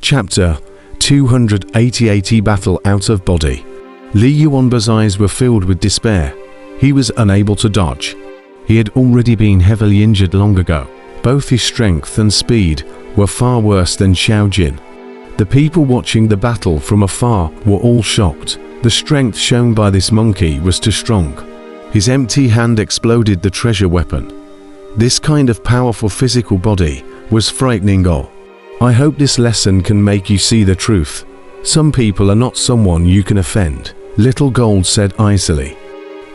Chapter 288 Battle Out of Body. Li Yuanba's eyes were filled with despair. He was unable to dodge. He had already been heavily injured long ago. Both his strength and speed were far worse than Xiao Jin. The people watching the battle from afar were all shocked. The strength shown by this monkey was too strong. His empty hand exploded the treasure weapon. This kind of powerful physical body was frightening all. I hope this lesson can make you see the truth. Some people are not someone you can offend, Little Gold said icily.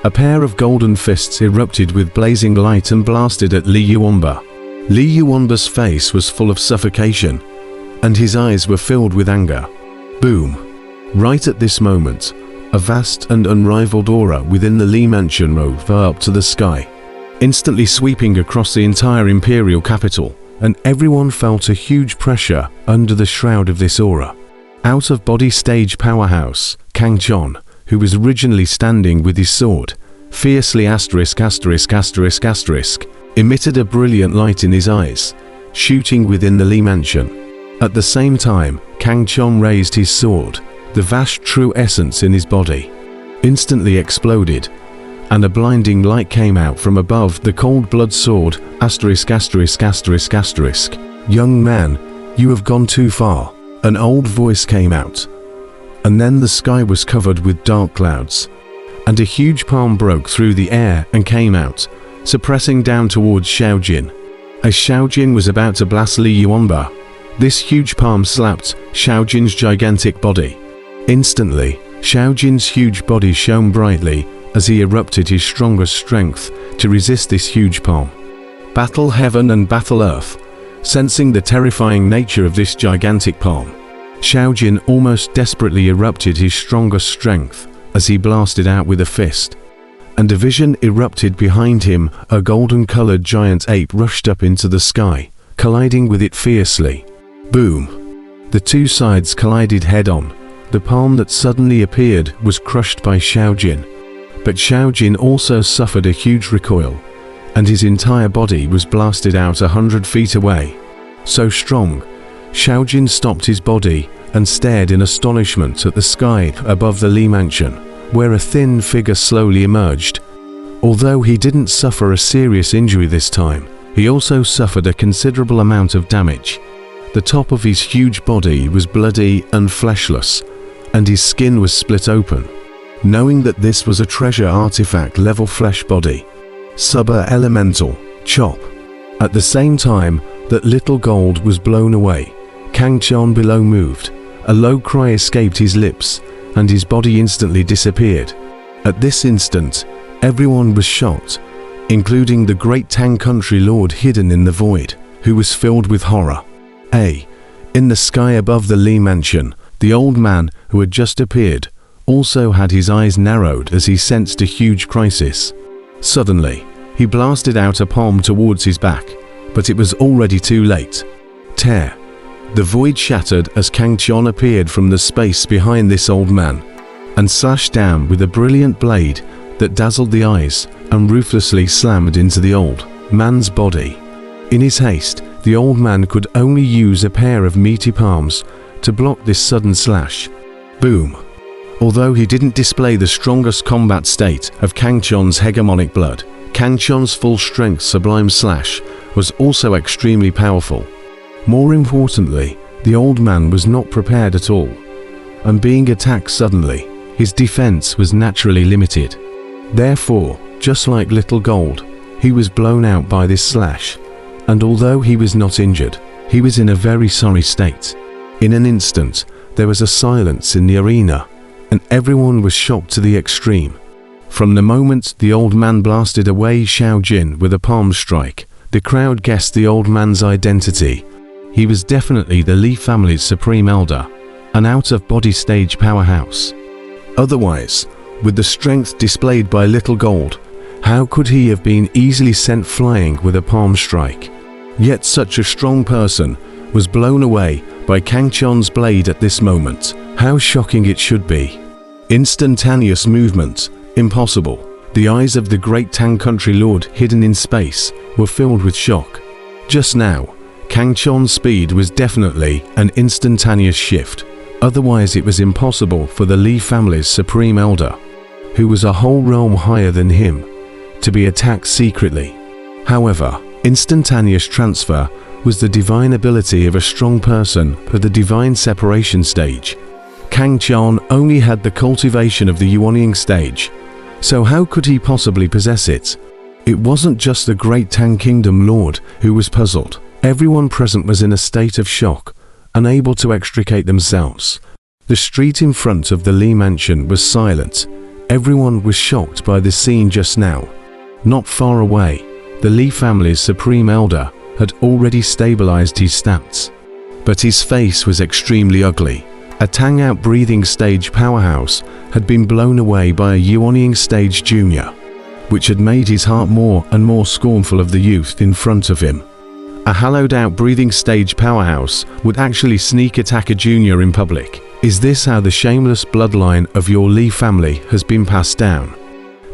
A pair of golden fists erupted with blazing light and blasted at Li Yuanba. Li Yuanba's face was full of suffocation, and his eyes were filled with anger. Boom! Right at this moment, a vast and unrivaled aura within the Li mansion rose up to the sky, instantly sweeping across the entire imperial capital, and everyone felt a huge pressure under the shroud of this aura. Out-of-body stage powerhouse, Kang Chon, who was originally standing with his sword, fiercely *******, emitted a brilliant light in his eyes, shooting within the Li mansion. At the same time, Kang Chon raised his sword. The vast true essence in his body instantly exploded, and a blinding light came out from above the cold blood sword, *******. Young man, you have gone too far. An old voice came out. And then the sky was covered with dark clouds, and a huge palm broke through the air and came out, suppressing down towards Xiao Jin. As Xiao Jin was about to blast Li Yuanba, this huge palm slapped Xiao Jin's gigantic body. Instantly, Xiao Jin's huge body shone brightly as he erupted his strongest strength to resist this huge palm. Battle heaven and battle earth. Sensing the terrifying nature of this gigantic palm, Xiao Jin almost desperately erupted his strongest strength as he blasted out with a fist. And a vision erupted behind him. A golden-colored giant ape rushed up into the sky, colliding with it fiercely. Boom! The two sides collided head-on. The palm that suddenly appeared was crushed by Xiao Jin. But Xiao Jin also suffered a huge recoil, and his entire body was blasted out 100 feet away. So strong, Xiao Jin stopped his body and stared in astonishment at the sky above the Li mansion, where a thin figure slowly emerged. Although he didn't suffer a serious injury this time, he also suffered a considerable amount of damage. The top of his huge body was bloody and fleshless, and his skin was split open. Knowing that this was a treasure artifact level flesh body, Super Elemental, Chop. At the same time that Little Gold was blown away, Kang Chon below moved. A low cry escaped his lips, and his body instantly disappeared. At this instant, everyone was shocked, including the great Tang country lord hidden in the void, who was filled with horror. In the sky above the Li mansion, the old man who had just appeared also had his eyes narrowed as he sensed a huge crisis. Suddenly, he blasted out a palm towards his back, but it was already too late. Tear! The void shattered as Kang Chon appeared from the space behind this old man, and slashed down with a brilliant blade that dazzled the eyes and ruthlessly slammed into the old man's body. In his haste, the old man could only use a pair of meaty palms to block this sudden slash. Boom! Although he didn't display the strongest combat state of Kang Chon's hegemonic blood, Kang Chon's full-strength sublime slash was also extremely powerful. More importantly, the old man was not prepared at all, and being attacked suddenly, his defense was naturally limited. Therefore, just like Little Gold, he was blown out by this slash, and although he was not injured, he was in a very sorry state. In an instant, there was a silence in the arena, and everyone was shocked to the extreme. From the moment the old man blasted away Xiao Jin with a palm strike, the crowd guessed the old man's identity. He was definitely the Li family's supreme elder, an out-of-body stage powerhouse. Otherwise, with the strength displayed by Little Gold, how could he have been easily sent flying with a palm strike? Yet such a strong person was blown away by Kang Chon's blade at this moment. How shocking it should be. Instantaneous movement, impossible. The eyes of the great Tang country lord hidden in space were filled with shock. Just now, Kang Chon's speed was definitely an instantaneous shift. Otherwise it was impossible for the Li family's supreme elder, who was a whole realm higher than him, to be attacked secretly. However, instantaneous transfer was the divine ability of a strong person for the divine separation stage. Kang Chon only had the cultivation of the ushering stage, so how could he possibly possess it? It wasn't just the great Tang Kingdom Lord who was puzzled. Everyone present was in a state of shock, unable to extricate themselves. The street in front of the Li mansion was silent. Everyone was shocked by the scene just now. Not far away, the Li family's supreme elder had already stabilized his stats. But his face was extremely ugly. A Tang outbreathing stage powerhouse had been blown away by a ushering stage junior, which had made his heart more and more scornful of the youth in front of him. A hallowed outbreathing stage powerhouse would actually sneak attack a junior in public. Is this how the shameless bloodline of your Li family has been passed down?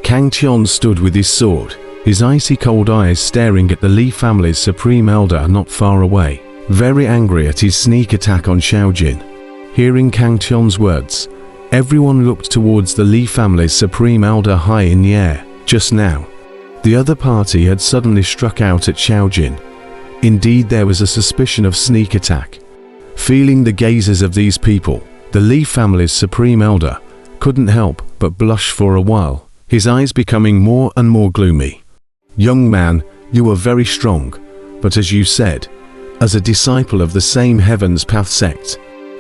Kang Chon stood with his sword, his icy cold eyes staring at the Li family's supreme elder not far away, very angry at his sneak attack on Xiaojin. Hearing Kang Chon's words, everyone looked towards the Li family's supreme elder high in the air. Just now, the other party had suddenly struck out at Xiaojin. Indeed, there was a suspicion of sneak attack. Feeling the gazes of these people, the Li family's supreme elder couldn't help but blush for a while, his eyes becoming more and more gloomy. Young man, you are very strong, but as you said, as a disciple of the same Heaven's Path sect,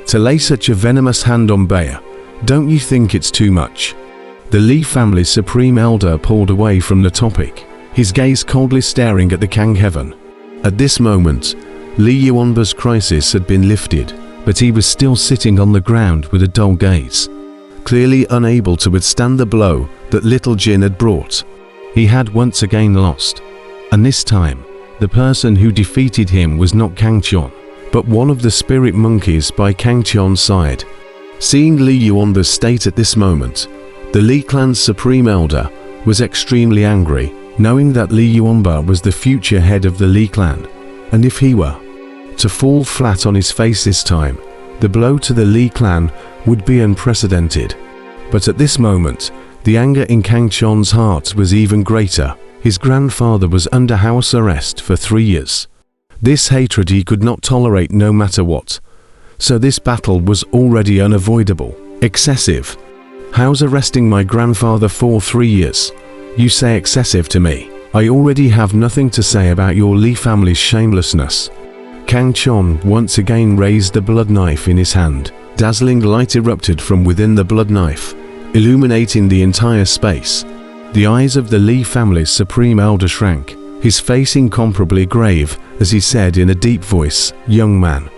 to lay such a venomous hand on Bayer, don't you think it's too much? The Li family's supreme elder pulled away from the topic, his gaze coldly staring at the Kang heaven. At this moment, Li Yuanba's crisis had been lifted, but he was still sitting on the ground with a dull gaze, clearly unable to withstand the blow that little Jin had brought. He had once again lost, and this time, the person who defeated him was not Kang Chon, but one of the spirit monkeys by Kang Chon's side. Seeing Li Yuanba's state at this moment, the Li clan's supreme elder was extremely angry, knowing that Li Yuanba was the future head of the Li clan, and if he were to fall flat on his face this time, the blow to the Li clan would be unprecedented. But at this moment, the anger in Kang Chon's heart was even greater. His grandfather was under house arrest for 3 years. This hatred he could not tolerate no matter what. So this battle was already unavoidable. Excessive. How's arresting my grandfather for 3 years? You say excessive to me. I already have nothing to say about your Li family's shamelessness. Kang Chon once again raised the blood knife in his hand. Dazzling light erupted from within the blood knife, illuminating the entire space. The eyes of the Li family's supreme elder shrank, his face incomparably grave as he said in a deep voice, "Young man,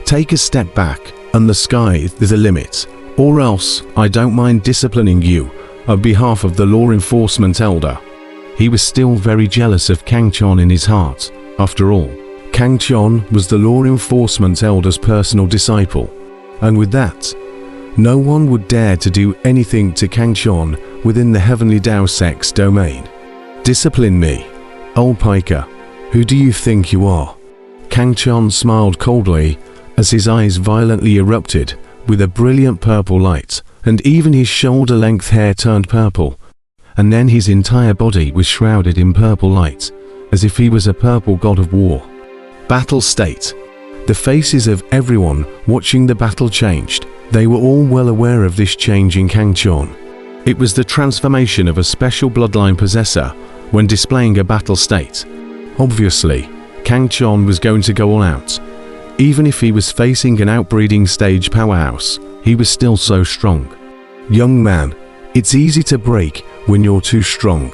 take a step back, and the sky is the limit, or else I don't mind disciplining you on behalf of the law enforcement elder." He was still very jealous of Kang Chon in his heart. After all, Kang Chon was the law enforcement elder's personal disciple, and with that, no one would dare to do anything to Kang Chon within the heavenly Dao sect's domain. Discipline me, old piker. Who do you think you are? Kang Chon smiled coldly as his eyes violently erupted with a brilliant purple light, and even his shoulder-length hair turned purple, and then his entire body was shrouded in purple light, as if he was a purple god of war. Battle state. The faces of everyone watching the battle changed. They were all well aware of this change in Kang Chon. It was the transformation of a special bloodline possessor when displaying a battle state. Obviously, Kang Chon was going to go all out. Even if he was facing an outbreeding stage powerhouse, he was still so strong. Young man, it's easy to break when you're too strong.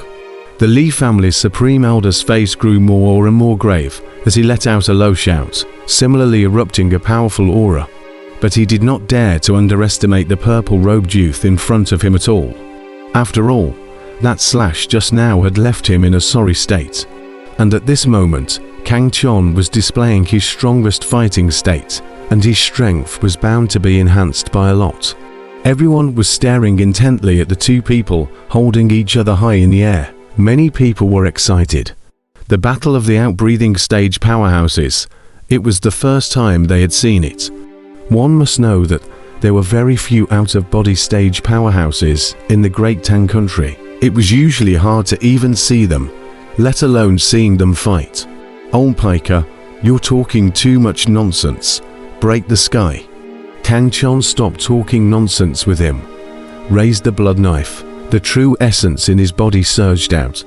The Li family's supreme elder's face grew more and more grave as he let out a low shout, similarly erupting a powerful aura. But he did not dare to underestimate the purple-robed youth in front of him at all. After all, that slash just now had left him in a sorry state. And at this moment, Kang Chon was displaying his strongest fighting state, and his strength was bound to be enhanced by a lot. Everyone was staring intently at the two people holding each other high in the air. Many people were excited. The battle of the outbreathing stage powerhouses. It was the first time they had seen it. One must know that there were very few out-of-body stage powerhouses in the Great Tang country. It was usually hard to even see them, let alone seeing them fight. Old Piker, you're talking too much nonsense. Break the sky. Kang Chon stopped talking nonsense with him, raised the blood knife. The true essence in his body surged out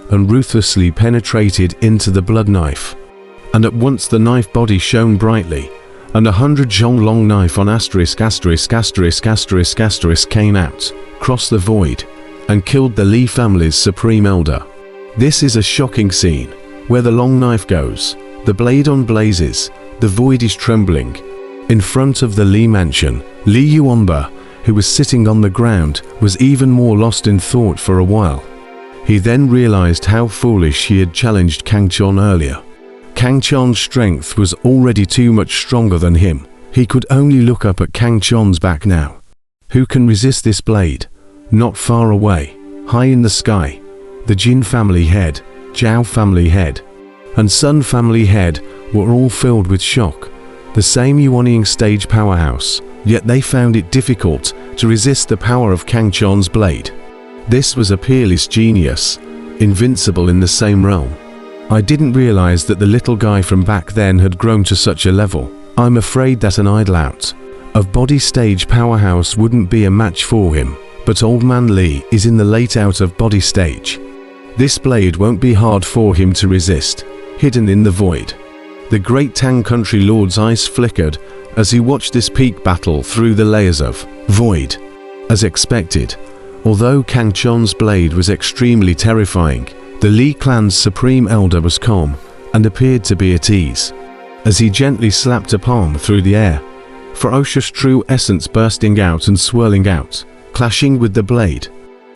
and ruthlessly penetrated into the blood knife. And at once the knife body shone brightly, and 100 zhong long knife on ****** came out, crossed the void, and killed the Li family's supreme elder. This is a shocking scene, where the long knife goes, the blade on blazes, the void is trembling. In front of the Li mansion, Li Yuanba, who was sitting on the ground, was even more lost in thought for a while. He then realized how foolish he had challenged Kang Chon earlier. Kang Chon's strength was already too much stronger than him. He could only look up at Kang Chon's back now. Who can resist this blade? Not far away, high in the sky, the Jin family head, Zhao family head, and Sun family head were all filled with shock. The same Yuanying stage powerhouse, yet they found it difficult to resist the power of Kang Chon's blade. This was a peerless genius, invincible in the same realm. I didn't realize that the little guy from back then had grown to such a level. I'm afraid that an idle out of body stage powerhouse wouldn't be a match for him, but Old Man Li is in the late out of body stage. This blade won't be hard for him to resist, hidden in the void. The Great Tang Country Lord's eyes flickered as he watched this peak battle through the layers of void. As expected, although Kang Chon's blade was extremely terrifying, the Li clan's supreme elder was calm and appeared to be at ease. As he gently slapped a palm through the air, ferocious true essence bursting out and swirling out, clashing with the blade.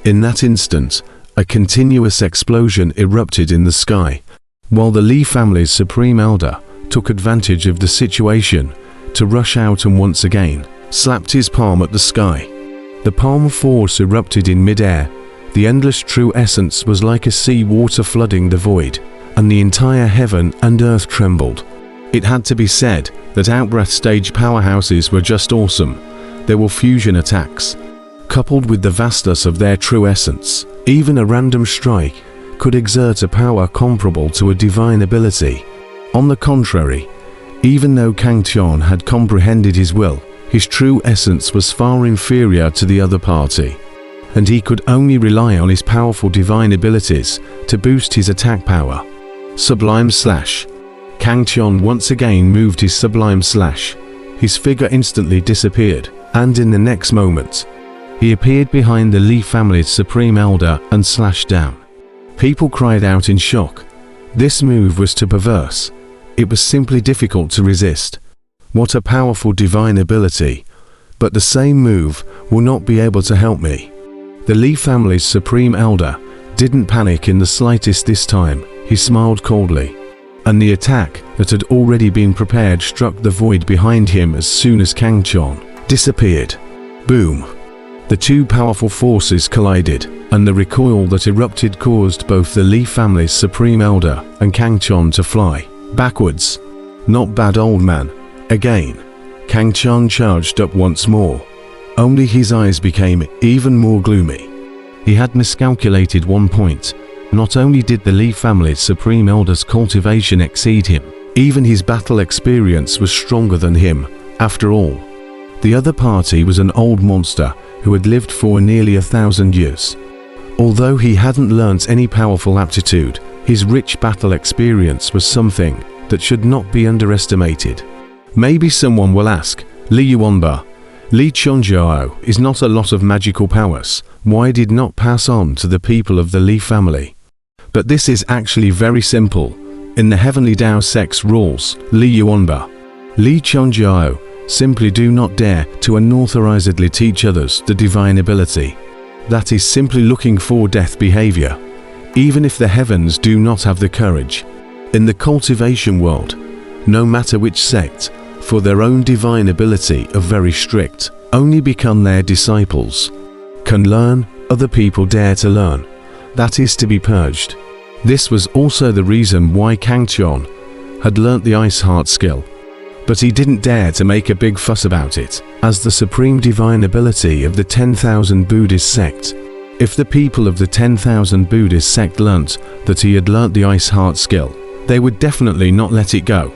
In that instant, a continuous explosion erupted in the sky, while the Li family's supreme elder took advantage of the situation to rush out and once again slapped his palm at the sky. The palm force erupted in mid-air. The endless true essence was like a sea water flooding the void, and the entire heaven and earth trembled. It had to be said that out-breath stage powerhouses were just awesome. There were fusion attacks, coupled with the vastness of their true essence. Even a random strike could exert a power comparable to a divine ability. On the contrary, even though Kang Chon had comprehended his will, his true essence was far inferior to the other party, and he could only rely on his powerful divine abilities to boost his attack power. Sublime Slash. Kang Chon once again moved his Sublime Slash. His figure instantly disappeared, and in the next moment, he appeared behind the Li family's supreme elder and slashed down. People cried out in shock. This move was too perverse. It was simply difficult to resist. What a powerful divine ability. But the same move will not be able to help me. The Li family's supreme elder didn't panic in the slightest this time. He smiled coldly, and the attack that had already been prepared struck the void behind him as soon as Kang Chon disappeared. Boom! The two powerful forces collided, and the recoil that erupted caused both the Li family's supreme elder and Kang Chon to fly backwards. Not bad, old man. Again, Kang Chon charged up once more. Only his eyes became even more gloomy. He had miscalculated one point. Not only did the Li family's supreme elder's cultivation exceed him, even his battle experience was stronger than him. After all, the other party was an old monster who had lived for nearly 1,000 years. Although he hadn't learnt any powerful aptitude, his rich battle experience was something that should not be underestimated. Maybe someone will ask, Li Yuanba, Li Chonjiao is not a lot of magical powers. Why did not pass on to the people of the Li family? But this is actually very simple. In the Heavenly Tao Sect's rules, Li Yuanba, Li Chonjiao simply do not dare to unauthorizedly teach others the divine ability. That is simply looking for death behavior, even if the heavens do not have the courage. In the cultivation world, no matter which sect, for their own divine ability are very strict. Only become their disciples can learn, other people dare to learn. That is to be purged. This was also the reason why Kang Chon had learnt the Ice Heart skill. But he didn't dare to make a big fuss about it, as the supreme divine ability of the 10,000 Buddhist sect. If the people of the 10,000 Buddhist sect learnt that he had learnt the Ice Heart skill, they would definitely not let it go.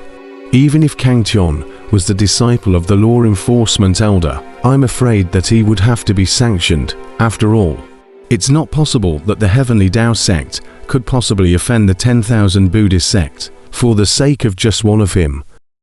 Even if Kang Tian was the disciple of the law enforcement elder, I'm afraid that he would have to be sanctioned. After all, it's not possible that the Heavenly Tao sect could possibly offend the 10,000 Buddhist sect for the sake of just one of him.